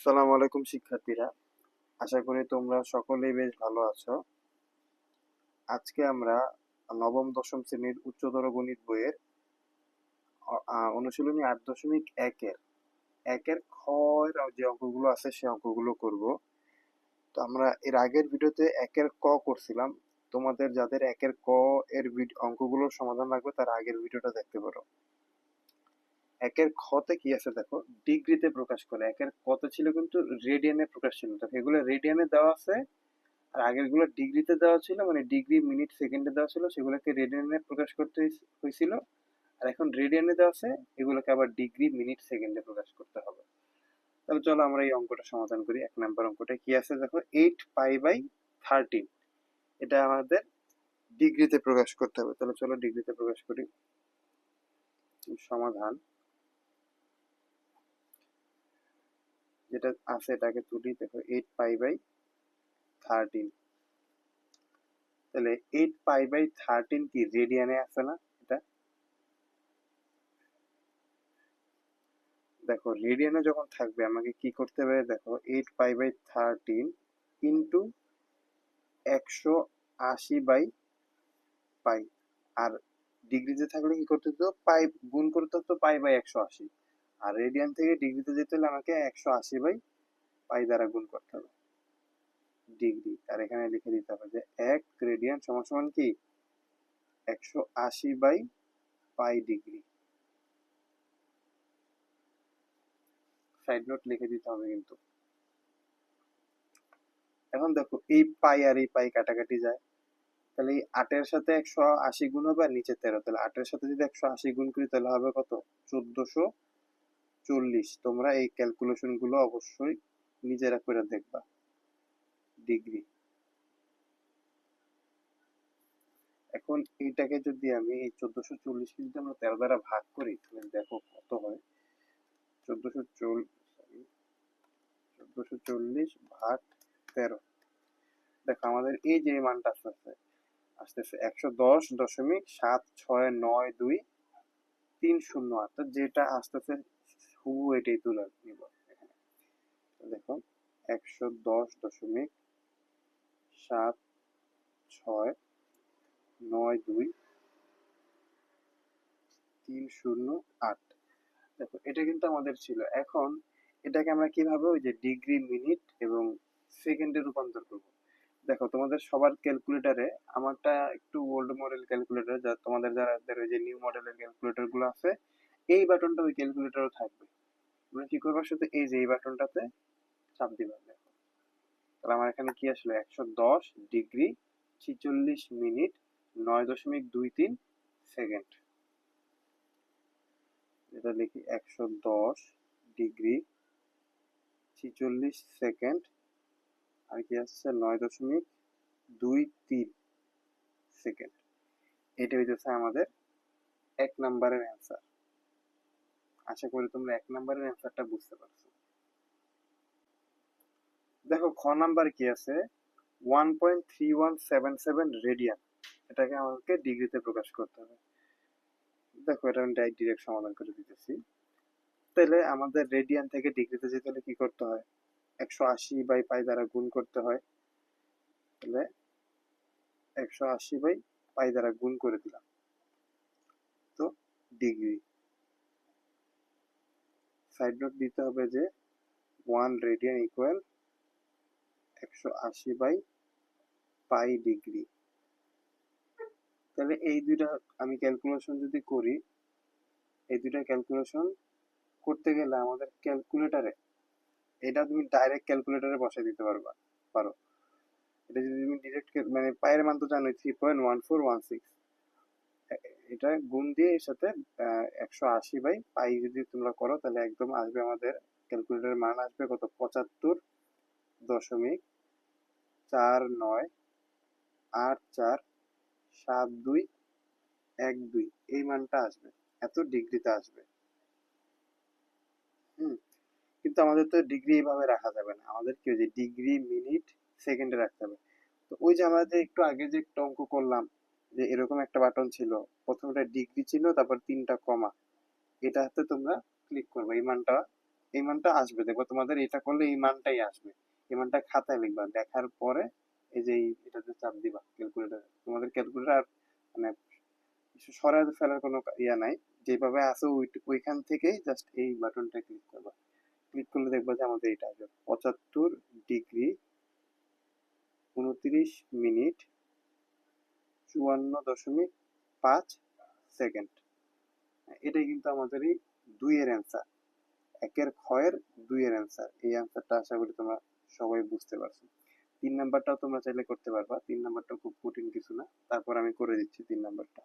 আসসালামু আলাইকুম শিক্ষার্থীরা, আশা করি তোমরা সকলেই বেশ ভালো আছো। আজকে আমরা নবম দশম শ্রেণীর উচ্চতর গণিত বইয়ের অনুশীলনী 8.1 একের খ এর যে অঙ্কগুলো আছে সেই অঙ্কগুলো করব। তো আমরা এর আগের ভিডিওতে একের ক করছিলাম। তোমাদের যাদের একের ক এর অঙ্কগুলোর সমাধান লাগবে তারা আগের ভিডিওটা দেখতে পারো। একের খতে কি আছে দেখো, ডিগ্রিতে প্রকাশ করে। একের কতে ছিল কিন্তু রেডিয়ানে প্রকাশ ছিল, তো এগুলো রেডিয়ানে দেওয়া আছে। আর আগের গুলো ডিগ্রিতে দেওয়া ছিল, মানে ডিগ্রি মিনিট সেকেন্ডে দেওয়া ছিল, সেগুলোকে রেডিয়ানে প্রকাশ করতে হয়েছিল। আর এখন রেডিয়ানে দেওয়া আছে, এগুলোকে আবার ডিগ্রি মিনিট সেকেন্ডে প্রকাশ করতে হবে। তাহলে চলো আমরা এই অঙ্কটা সমাধান করি। 1 নম্বর অঙ্কটা কি আছে দেখো, 8π/13, এটা আমাদের ডিগ্রিতে প্রকাশ করতে হবে। তাহলে চলো ডিগ্রিতে প্রকাশ করি। সমাধান যেটা আছে এটাকে তুলি। দেখো 8π/13, তাহলে 8π/13 কি রেডিয়ানে আছে না? এটা দেখো রেডিয়ানে যখন থাকবে আমাকে কি করতে হবে, দেখো 8π/13 ইন্টু 180/পাই। আর ডিগ্রিতে থাকলে কি করতে হতো, পাই গুণ করতে হতো π/180। আর রেডিয়ান থেকে ডিগ্রিতে যেতে হলে আমাকে 180/পাই দ্বারা গুণ করতে হবে ডিগ্রি। আর এখানে লিখে দিতে হবে যে 1 রেডিয়ান সমান সমান কি 180/পাই ডিগ্রি। সাইড নোট লিখে দিতে হবে কিন্তু। এখন দেখো এই পাই আর এই পাই কাটাকাটি যায়, তাহলে এই 8-এর সাথে 180 গুণ হবে আর নিচে 13, তাহলে 8-এর সাথে যদি 180 গুণ করি তাহলে হবে কত, 1440। তোমরা এই ক্যালকুলেশন গুলো অবশ্যই নিজেরা করে দেখবা। ডিগ্রি। এখন এইটাকে যদি আমি এই 1440 কে যদি আমরা 13 দ্বারা ভাগ করি তাহলে দেখো কত হয়। 1440 ভাগ 13, দেখো আমাদের এই যে মানটা আসতেছে আসতেছে 110.7692 যেটা আসতেছে হুবহু এটাই তুলে নিব এখানে। দেখো 110.7692 308। দেখো এটা কিন্তু আমাদের ছিল। এখন এটাকে আমরা কিভাবে ওই যে ডিগ্রি মিনিট এবং সেকেন্ডে রূপান্তর করব। দেখো তোমাদের সবার ক্যালকুলেটরে, আমারটা একটু ওল্ড মডেল ক্যালকুলেটর, যা তোমাদের যারা ওই যে নিউ মডেলের ক্যালকুলেটর গুলো আছে, এই বাটনটা ওই ক্যালকুলেটরও থাকবে। তোমরা কি করবা, শুধু এই যে এই বাটনটাতে চাপ দিবা। দেখো তাহলে আমার এখানে কি আসলে 110 ডিগ্রি 46 মিনিট 9.23 সেকেন্ড। এটা লিখি 110 ডিগ্রি 46 সেকেন্ড, আর কি আসছে 9.23 সেকেন্ড। এটা হইতেছে আমাদের 1 নম্বরের অ্যান্সার। আশা করি তোমরা 1 নম্বরের অ্যান্সারটা বুঝতে পারছো। দেখো খ নাম্বার কি আছে, 1.3177 রেডিয়ান, এটাকে আমাকে ডিগ্রিতে প্রকাশ করতে হবে। দেখো এটা আমি ডিরেক্ট সমাধান করে দিতেছি। তাহলে আমাদের রেডিয়ান থেকে ডিগ্রিতে যেতে হলে কি করতে হয়, 180/পাই দ্বারা গুণ করতে হয়। তাহলে 180/পাই দ্বারা গুণ করে দিলাম, তো ডিগ্রি। সাইড নোট দিতে হবে যে 1 রেডিয়ান ইকুয়াল 180/পাই ডিগ্রি। তাহলে এই দুইটা আমি ক্যালকুলেশন যদি করি, এই দুইটা ক্যালকুলেশন করতে গেলে আমাদের ক্যালকুলেটরে, এটা তুমি ডাইরেক্ট ক্যালকুলেটরে বসাই দিতে পারো। এটা যদি তুমি ডিরেক্ট মানে পায়ের মান তো জানোই 3.1416, এটা গুণ দিয়ে এর সাথে 180/পাই যদি তোমরা করো তাহলে একদম আসবে, আমাদের ক্যালকুলেটরের মান আসবে কত, 75.49847212, এই মানটা আসবে, এত ডিগ্রিতে আসবে। হুম। কিন্তু আমাদের তো ডিগ্রি এইভাবে রাখা যাবে না, আমাদের কি ওই যে ডিগ্রি মিনিট সেকেন্ডে রাখতে হবে। তো ওই যে আমরা যে একটু আগে যে একটা অঙ্ক করলাম, যে এরকম একটা বাটন ছিল, প্রথমটা ডিগ্রি ছিল, তারপর 3টা কমা, এটাতে তোমরা ক্লিক করবে, এই মানটা এই মানটা আসবে, দেখবো তোমাদের এটা করলে এই মানটাই আসবে। এই মানটা খাতায় লিখবা, লেখার পরে এই যে এটাতে চাপ দিবা ক্যালকুলেটর। তোমাদের ক্যালকুলেটর মানে সরাতে ফেলার কোনো ইয়া নাই, যেভাবে আছে ওইখান থেকেই জাস্ট এই বাটনটা ক্লিক করবা। ক্লিক করলে দেখবা যে আমাদের এটা আসবে 75 ডিগ্রি 29 মিনিট 54.5 সেকেন্ড। এটাই কিন্তু আমাদের এই দুইয়ের অ্যান্সার, একের ক্ষয়ের দুইয়ের অ্যান্সার। এই অ্যান্সারটা আশা করি তোমরা সবাই বুঝতে পারছো। 3 নাম্বারটাও তোমরা চাইলে করতে পারবা, 3 নাম্বারটা খুব কঠিন কিছু না। তারপর আমি করে দিচ্ছি 3 নাম্বারটা।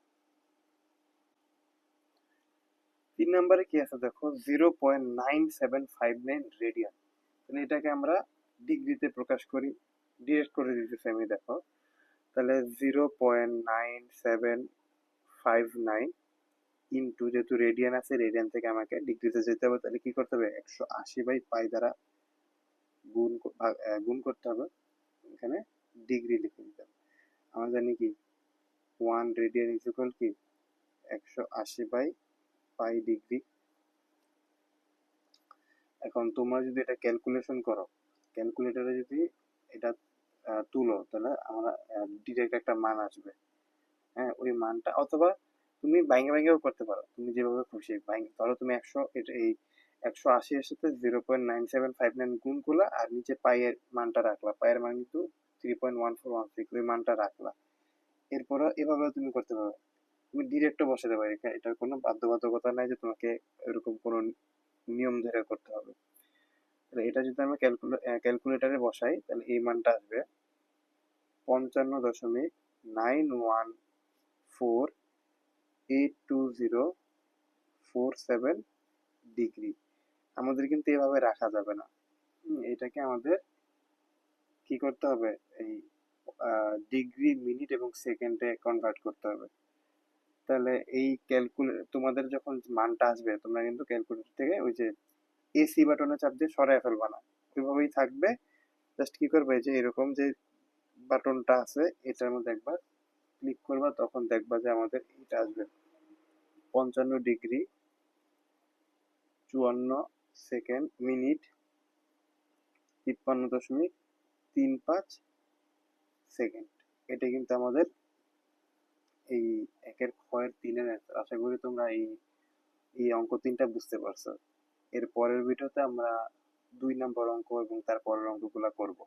3 নাম্বারে কি আছে দেখো, 0.9759 রেডিয়ান। তাহলে এটাকে আমরা ডিগ্রিতে প্রকাশ করি, ডিরেক্ট করে দিতেছি আমি, দেখো। তাহলে 0.9759 ইন্টু, যেহেতু রেডিয়ান আছে, রেডিয়ান থেকে আমাকে ডিগ্রিতে যেতে হবে, তাহলে কি করতে হবে, 180/পাই দ্বারা গুণ করতে হবে। এখানে ডিগ্রি লিখে দিতে হবে। আমরা জানি কি 1 রেডিয়ান ইজ ইকুয়াল কি 180/পাই ডিগ্রি। এখন তোমরা যদি এটা ক্যালকুলেশন করো, ক্যালকুলেটরে যদি এটা তুলো, তাহলে আমরা ডিরেক্ট একটা মান আসবে। হ্যাঁ, ওই মানটা, অথবা তুমি ভাঙে ভাঙেও করতে পারো, তুমি যেভাবে খুশি ধরো তুমি 100, এটা এই 180 এর সাথে 0.9759 গুণ করলা, আর নিচে পাইয়ের মানটা রাখলা, পাইয়ের মান কিন্তু 3.1416, ওই মানটা রাখলা। এরপরও এভাবেও তুমি করতে পারো, তুমি ডিরেক্টও বসাতে পারো। এটার কোনো বাধ্যবাধকতা নাই যে তোমাকে এরকম কোনো নিয়ম ধরে করতে হবে। তাহলে এটা যদি আমি ক্যালকুলেটারে বসাই, তাহলে এই মানটা আসবে 55.91482047 ডিগ্রি। আমাদের কিন্তু এভাবে রাখা যাবে না। এটাকে আমাদের কি করতে হবে, এই ডিগ্রি, মিনিট এবং সেকেন্ডে কনভার্ট করতে হবে। তাহলে এই তোমাদের যখন মানটা আসবে, তোমরা কিন্তু ক্যালকুলেটর থেকে ওই যে এসি বাটনে চাপ দিয়ে সরায় ফেলবা না, ওইভাবেই থাকবে। জাস্ট কি করবে, যে এরকম যে বাটনটা আছে, এটার মধ্যে একবার ক্লিক করবা, তখন দেখবা যে আমাদের এটা আসবে 55 ডিগ্রি 54 সেকেন্ড মিনিট 53.35 সেকেন্ড। এটা কিন্তু আমাদের এই একের ক্ষয়ের তিনের অ্যান্সার। আশা করি তোমরা এই এই অঙ্ক 3টা বুঝতে পারছো। এর পরের ভিডিওতে আমরা 2 নম্বর অঙ্ক এবং তার পরের অঙ্কগুলা করব।